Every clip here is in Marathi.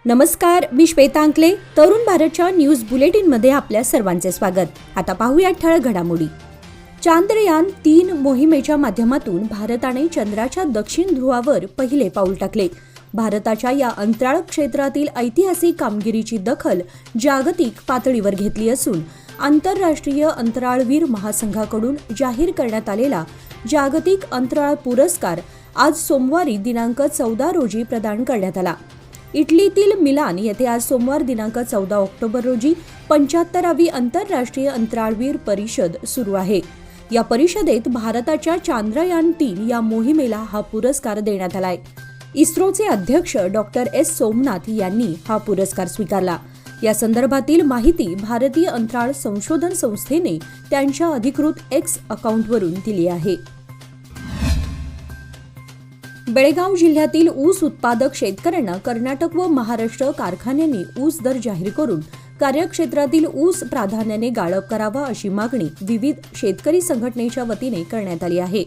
नमस्कार, मी श्वेता अंकले. तरुण भारतच्या न्यूज बुलेटिनमध्ये आपल्या सर्वांचे स्वागत. आता पाहूया ठळक घडामोडी. चांद्रयान-3 मोहिमेच्या माध्यमातून भारताने चंद्राच्या दक्षिण ध्रुवावर पहिले पाऊल टाकले. भारताच्या या अंतराळ क्षेत्रातील ऐतिहासिक कामगिरीची दखल जागतिक पातळीवर घेतली असून आंतरराष्ट्रीय अंतराळवीर महासंघाकडून जाहीर करण्यात आलेला जागतिक अंतराळ पुरस्कार आज सोमवारी दिनांक 14 रोजी प्रदान करण्यात आला. इटलीतील मिलान येथे आज सोमवार दिनांक 14 ऑक्टोबर रोजी 75वी आंतरराष्ट्रीय अंतराळवीर परिषद सुरू आहे. या परिषदेत भारताच्या चांद्रयान-3 या मोहिमेला हा पुरस्कार देण्यात आलाय. इस्रोचे अध्यक्ष डॉक्टर एस सोमनाथ यांनी हा पुरस्कार स्वीकारला. या संदर्भातील माहिती भारतीय अंतराळ संशोधन संस्थेने त्यांच्या अधिकृत एक्स अकाउंटवरून दिली आहे. बेळगाव जिल्ह्यातील ऊस उत्पादक शेतकऱ्यांना कर्नाटक व महाराष्ट्र कारखान्यांनी ऊस दर जाहीर करून कार्यक्षेत्रातील ऊस प्राधान्याने गाळप करावा अशी मागणी विविध शेतकरी संघटनेच्या वतीने करण्यात आली आहे.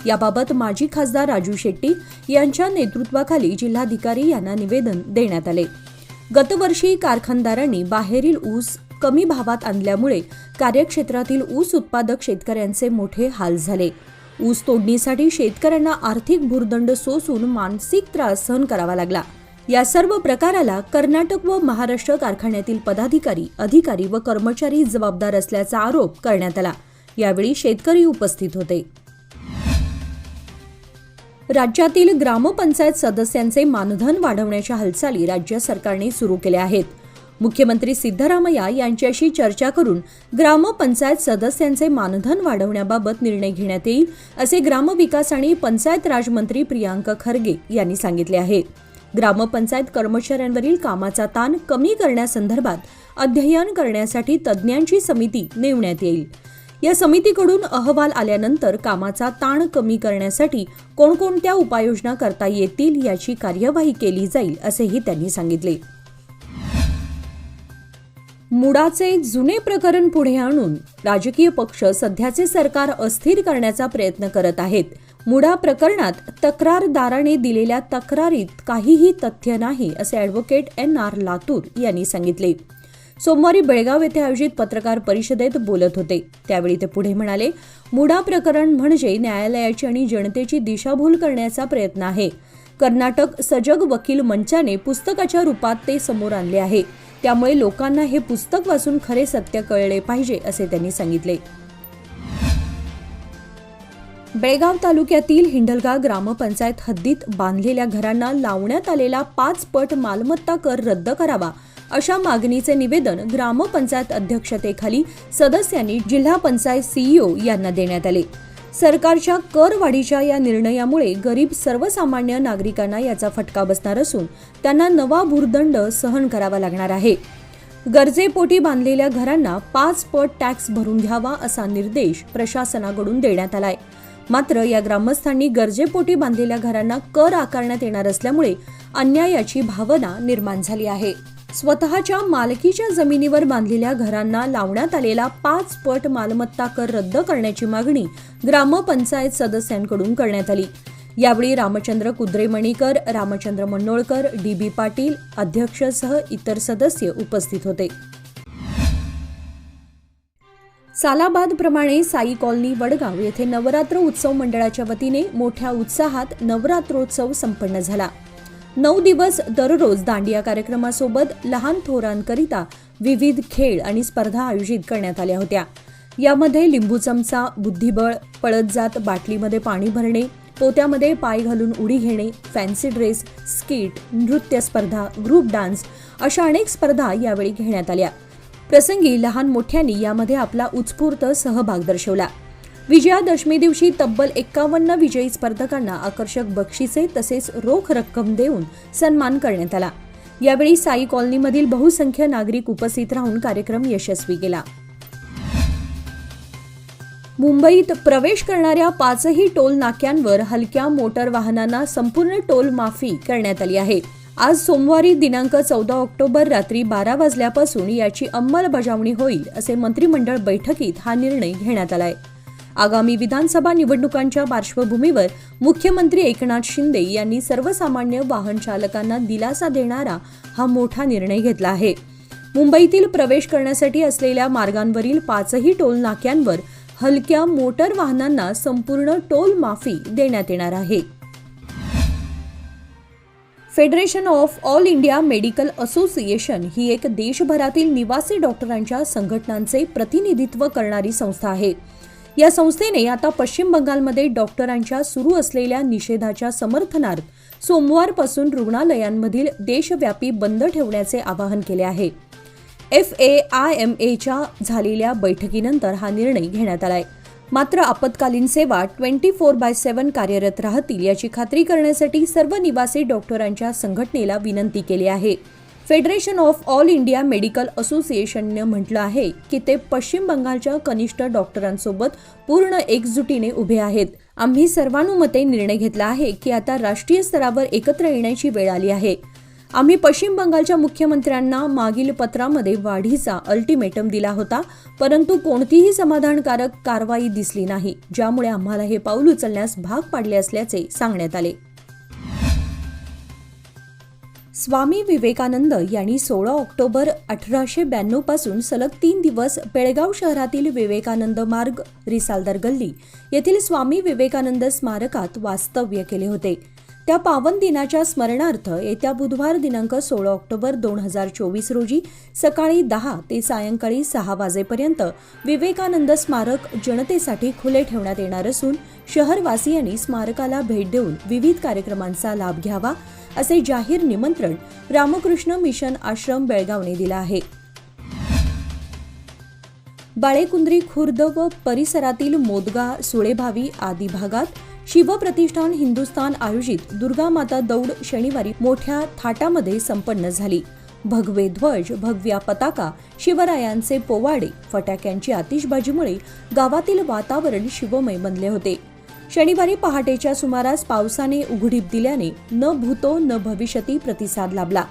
याबाबत माजी खासदार राजू शेट्टी यांच्या नेतृत्वाखाली जिल्हाधिकारी यांना निवेदन देण्यात आले. गतवर्षी कारखानदारांनी बाहेरील ऊस कमी भावात आणल्यामुळे कार्यक्षेत्रातील ऊस उत्पादक शेतकऱ्यांचे मोठे हाल झाले. ऊस तोडणीसाठी शेतकऱ्यांना आर्थिक भुर्दंड सोसून मानसिक त्रास सहन करावा लागला. या सर्व प्रकाराला कर्नाटक व महाराष्ट्र कारखान्यातील पदाधिकारी, अधिकारी व कर्मचारी जबाबदार असल्याचा आरोप करण्यात आला. यावेळी शेतकरी उपस्थित होते. राज्यातील ग्रामपंचायत सदस्यांचे मानधन वाढवण्याच्या हालचाली राज्य सरकारने सुरू केल्या आहेत. मुख्यमंत्री सिद्धरामय्या यांच्याशी चर्चा करून ग्रामपंचायत सदस्यांचे मानधन वाढवण्याबाबत निर्णय घेण्यात येईल असे ग्रामविकास आणि पंचायत राज मंत्री प्रियांक खरगे यांनी सांगितले आहे. ग्रामपंचायत कर्मचाऱ्यांवरील कामाचा ताण कमी करण्यासंदर्भात अध्ययन करण्यासाठी तज्ज्ञांची समिती नेमण्यात येईल. या समितीकडून अहवाल आल्यानंतर कामाचा ताण कमी करण्यासाठी कोणकोणत्या उपाययोजना करता येतील याची कार्यवाही केली जाईल असेही त्यांनी सांगितले. मुडाचे जुने प्रकरण पुढे आणून राजकीय पक्ष सध्याचे सरकार अस्थिर करण्याचा प्रयत्न करत आहेत. मुडा प्रकरणात तक्रारदाराने दिलेल्या तक्रारीत काहीही तथ्य नाही असे ॲडव्होकेट NR लातूर यांनी सांगितले. सोमवारी बेळगाव येथे आयोजित पत्रकार परिषदेत बोलत होते. त्यावेळी ते पुढे म्हणाले, मुडा प्रकरण म्हणजे न्यायालयाची आणि जनतेची दिशाभूल करण्याचा प्रयत्न आहे. कर्नाटक सजग वकील मंचाने पुस्तकाच्या रूपात ते समोर आणले आहे. त्यामुळे लोकांना हे पुस्तक वाचून खरे सत्य कळले पाहिजे असे त्यांनी सांगितले. बेळगाव तालुक्यातील हिंडलगा ग्रामपंचायत हद्दीत बांधलेल्या घरांना लावण्यात आलेला 5 पट मालमत्ता कर रद्द करावा अशा मागणीचे निवेदन ग्रामपंचायत अध्यक्षतेखाली सदस्यांनी जिल्हा पंचायत CEO यांना देण्यात आले. सरकारच्या करवाढीच्या या निर्णयामुळे गरीब सर्वसामान्य नागरिकांना याचा फटका बसणार असून त्यांना नवा भुर्दंड सहन करावा लागणार आहे. गरजेपोटी बांधलेल्या घरांना 5 पट टॅक्स भरून घ्यावा असा निर्देश प्रशासनाकडून देण्यात आलाय. मात्र या ग्रामस्थांनी गरजेपोटी बांधलेल्या घरांना कर आकारण्यात येणार असल्यामुळे अन्यायाची भावना निर्माण झाली आहे. स्वतःच्या मालकीच्या जमिनीवर बांधलेल्या घरांना लावण्यात आलेला 5 पट मालमत्ता कर रद्द करण्याची मागणी ग्रामपंचायत सदस्यांकडून करण्यात आली. यावेळी रामचंद्र कुद्रेमणीकर, रामचंद्र मन्नोळकर, DB पाटील अध्यक्षसह इतर सदस्य उपस्थित होते. सालाबादप्रमाणे साई कॉलनी वडगाव येथे नवरात्र उत्सव मंडळाच्या वतीने मोठ्या उत्साहात नवरात्रोत्सव संपन्न झाला. 9 दिवस दररोज दांडिया कार्यक्रमासोबत लहान थोरांकरिता विविध खेळ आणि स्पर्धा आयोजित करण्यात आल्या होत्या. यामध्ये लिंबू चमचा, बुद्धिबळ, पळत जात, बाटलीमध्ये पाणी भरणे, पोत्यामध्ये पाय घालून उडी घेणे, फॅन्सी ड्रेस, स्किट, नृत्य स्पर्धा, ग्रुप डान्स अशा अनेक स्पर्धा यावेळी घेण्यात आल्या. प्रसंगी लहान मोठ्यांनी यामध्ये आपला उत्स्फूर्त सहभाग दर्शवला. विजयादशमी दिवशी तब्बल 51 विजयी स्पर्धकांना आकर्षक बक्षिसे तसेच रोख रक्कम देऊन सन्मान करण्यात आला. यावेळी साई कॉलनीमधील बहुसंख्य नागरिक उपस्थित राहून कार्यक्रम यशस्वी केला. मुंबईत प्रवेश करणाऱ्या 5ही टोल नाक्यांवर हलक्या मोटर वाहनांना संपूर्ण टोल माफी करण्यात आली आहे. आज सोमवारी दिनांक 14 ऑक्टोबर रात्री 12 वाजल्यापासून याची अंमलबजावणी होईल असे मंत्रिमंडळ बैठकीत हा निर्णय घेण्यात आलाय. आगामी विधानसभा निवडणुकांच्या पार्श्वभूमीवर मुख्यमंत्री एकनाथ शिंदे यांनी सर्वसामान्य वाहन चालकांना दिलासा देणारा हा मोठा निर्णय घेतला आहे. मुंबईतील प्रवेश करण्यासाठी असलेल्या मार्गांवरील 5ही टोल नाक्यांवर हलक्या मोटर वाहनांना संपूर्ण टोल माफी देण्यात येणार आहे. Federation of all India medical association ही एक देशभरातील निवासी डॉक्टरांच्या संघटनांचे प्रतिनिधित्व करणारी संस्था आहे. या संस्थेने आता पश्चिम बंगालमध्ये डॉक्टरांच्या सुरू असलेल्या निषेधाच्या समर्थनार्थ सोमवारपासून रुग्णालयांमधील देशव्यापी बंद ठेवण्याचे आवाहन केले आहे. FAIMAच्या झालेल्या बैठकीनंतर हा निर्णय घेण्यात आलाय. मात्र आपत्कालीन सेवा 24/7 कार्यरत राहतील याची खात्री करण्यासाठी सर्व निवासी डॉक्टरांच्या संघटनेला विनंती केली आहे. Federation of all India medical असोसिएशनने म्हटलं आहे की ते पश्चिम बंगालच्या कनिष्ठ डॉक्टरांसोबत पूर्ण एकजुटीने उभे आहेत. आम्ही सर्वानुमते निर्णय घेतला आहे की आता राष्ट्रीय स्तरावर एकत्र येण्याची वेळ आली आहे. आम्ही पश्चिम बंगालच्या मुख्यमंत्र्यांना मागील पत्रामध्ये वाढीचा अल्टिमेटम दिला होता, परंतु कोणतीही समाधानकारक कारवाई दिसली नाही, ज्यामुळे आम्हाला हे पाऊल उचलण्यास भाग पाडले असल्याचे सांगण्यात आले. स्वामी विवेकानंद यांनी 16 ऑक्टोबर 1892 पासून सलग 3 दिवस बेळगाव शहरातील विवेकानंद मार्ग, रिसालदार गल्ली येथील स्वामी विवेकानंद स्मारकात वास्तव्य केले होते. त्या पावन दिनाच्या स्मरणार्थ येत्या बुधवार दिनांक 16 ऑक्टोबर 2024 रोजी सकाळी 10 ते सायंकाळी 6 वाजेपर्यंत विवेकानंद स्मारक जनतेसाठी खुले ठेवण्यात येणार असून शहरवासियांनी स्मारकाला भेट देऊन विविध कार्यक्रमांचा लाभ घ्यावा असे जाहीर निमंत्रण रामकृष्ण मिशन आश्रम बेळगावने दिला आहे. बाळेकुंद्री खुर्द व परिसरातील मोदगा, सुळेभावी आदी भागात शिवप्रतिष्ठान हिंदुस्थान आयोजित दुर्गा माता दौड शनिवारी मोठ्या थाटामध्ये संपन्न झाली. भगवे ध्वज, भगव्या पताका, शिवरायांचे पोवाडे, फटाक्यांची आतिषबाजीमुळे गावातील वातावरण शिवमय बनले होते. शनिवारी पहाटेच्या सुमारास पावसाने उघडीप दिल्याने न भूतो न भविष्यती प्रतिसाद लाभला.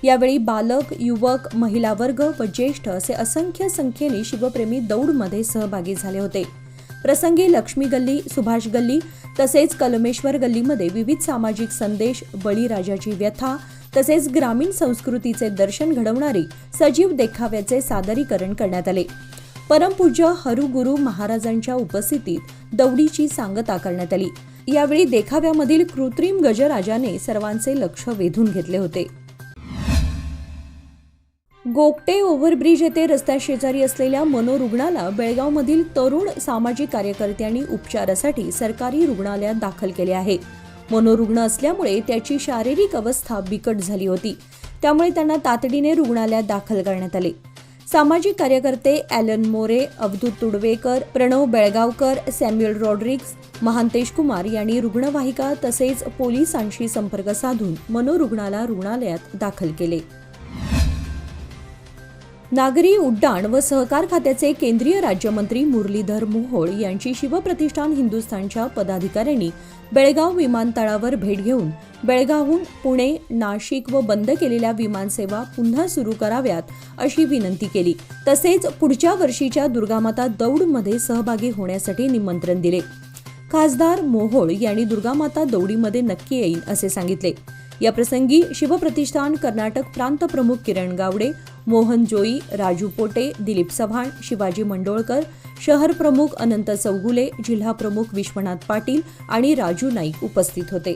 यावेळी बालक, युवक, महिला वर्ग व ज्येष्ठ असे असंख्य संख्येने शिवप्रेमी दौडमध्ये सहभागी झाले होते. प्रसंगी लक्ष्मी गल्ली, सुभाष गल्ली तसेच कलमेश्वर गल्लीमध्ये विविध सामाजिक संदेश, बळीराजाची व्यथा तसेच ग्रामीण संस्कृतीचे दर्शन घडवणारे सजीव देखाव्याचे सादरीकरण करण्यात आले. परमपूज्य हरुगुरु महाराजांच्या उपस्थितीत दौडीची सांगता करण्यात आली. यावेळी देखाव्यामधील कृत्रिम गजराजाने सर्वांचे लक्ष वेधून घेतले होते. गोगटे ओव्हरब्रिज येथे रस्त्याशेजारी असलेल्या मनोरुग्णाला बेळगावमधील तरुण सामाजिक कार्यकर्त्यांनी उपचारासाठी सरकारी रुग्णालयात दाखल केले आहे. मनोरुग्ण असल्यामुळे त्याची शारीरिक अवस्था बिकट झाली होती, त्यामुळे त्यांना तातडीने रुग्णालयात दाखल करण्यात आले. सामाजिक कार्यकर्ते ॲलन मोरे, अवधूत तुडवेकर, प्रणव बेळगावकर, सॅम्युअल रॉड्रिग्स, महांतेश कुमार यांनी रुग्णवाहिका तसेच पोलिसांशी संपर्क साधून मनोरुग्णाला रुग्णालयात दाखल केले. नागरी उड्डाण व सहकार खात्याचे केंद्रीय राज्यमंत्री मुरलीधर मोहोळ यांची शिवप्रतिष्ठान हिंदुस्थानच्या पदाधिकाऱ्यांनी बेळगाव विमानतळावर भेट घेऊन बेळगावहून पुणे, नाशिक व बंद केलेल्या विमानसेवा पुन्हा सुरू कराव्यात अशी विनंती केली. तसेच पुढच्या वर्षीच्या दुर्गामाता दौडमध्ये सहभागी होण्यासाठी निमंत्रण दिले. खासदार मोहोळ यांनी दुर्गामाता दौडीमध्ये नक्की येईल असे सांगितले. याप्रसंगी शिवप्रतिष्ठान कर्नाटक प्रांत प्रमुख किरण गावडे, मोहन जोई, राजू पोटे, दिलीप चव्हाण, शिवाजी मंडोळकर, शहर प्रमुख अनंत चौगुले, जिल्हा प्रमुख विश्वनाथ पाटील आणि राजू नाईक उपस्थित होते.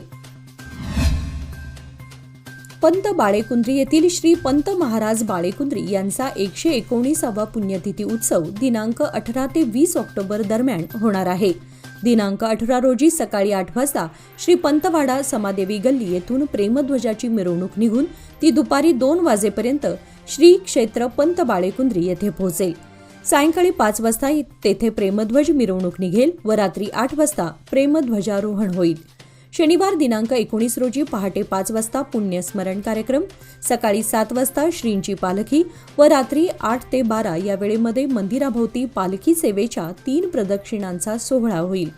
पंत बाळेकुंद्री येथील श्री पंत महाराज बाळेकुंद्री यांचा 119वा पुण्यतिथी उत्सव दिनांक 18 ते 20 ऑक्टोबर दरम्यान होणार आहे. दिनांक 18 रोजी सकाळी 8 वाजता श्री पंतवाडा समादेवी गल्ली येथून प्रेमध्वजाची मिरवणूक निघून ती दुपारी 2 वाजेपर्यंत श्री क्षेत्र पंत बाळेकुंद्री येथे पोहोचेल. सायंकाळी 5 वाजता तेथे प्रेमध्वज मिरवणूक निघेल व रात्री 8 वाजता प्रेमध्वजारोहण होईल. शनिवार दिनांक 19 रोजी पहाटे 5 वाजता पुण्यस्मरण कार्यक्रम, सकाळी 7 वाजता श्रींची पालखी व रात्री 8 ते 12 या वेळेमध्ये मंदिराभोवती पालखी सेवेच्या 3 प्रदक्षिणांचा सोहळा होईल.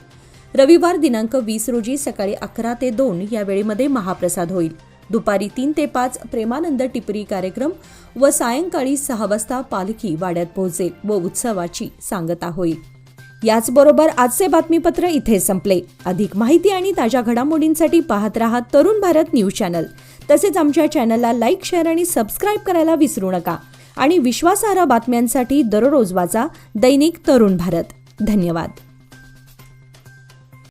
रविवार दिनांक 20 रोजी सकाळी 11 ते 2 या वेळेमध्ये महाप्रसाद होईल. दुपारी 3 ते 5 प्रेमानंद टिपरी कार्यक्रम व सायंकाळी 6 वाजता पालखी वाड्यात पोहोचेल व उत्सवाची सांगता होईल. याचबरोबर आजचे बातमीपत्र इथे संपले. अधिक माहिती आणि ताज्या घडामोडींसाठी पाहत रहा तरुण भारत न्यूज चॅनल. तसेच आमच्या चॅनलला लाईक, शेअर आणि सबस्क्राईब करायला विसरू नका. आणि विश्वासार्ह बातम्यांसाठी दररोज वाचा दैनिक तरुण भारत. धन्यवाद.